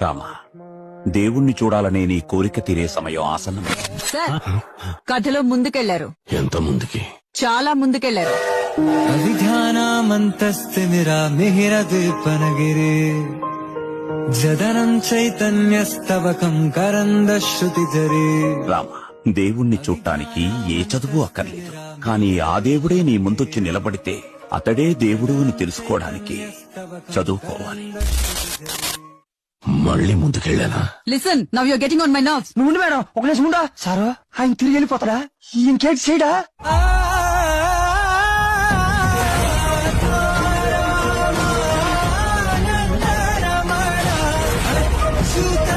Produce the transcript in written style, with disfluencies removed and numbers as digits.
రామా, దేవుణ్ణి చూడాలనే నీ కోరిక తీరే సమయం ఆసన్నమైంది. సార్, కథలో ముందుకెళ్లారు. ఎంత ముందుకి? చాలా ముందుకెళ్లారు. అవిధ్యానామంతస్తిమిరా మిహిరదీపనగిరి జదనం చైతన్యస్తవకం కరంద శృతి జరి. రామా, దేవుణ్ణి చూడటానికి ఏ చదువు అక్కర్లేదు. కానీ ఆ దేవుడే నీ ముందొచ్చి నిలబడితే అతడే దేవుడు అని తెలుసుకోవడానికి చదువుకోవాలి. మళ్ళీ ముందుకెళ్ళానా? Listen, now you're getting on my nerves. నువ్వు మేడం ఒక నిమిషం ఉండా. సారు ఆయన తిరిగి వెళ్ళిపోతాడా? ఇంకేటి చేయడా? చూత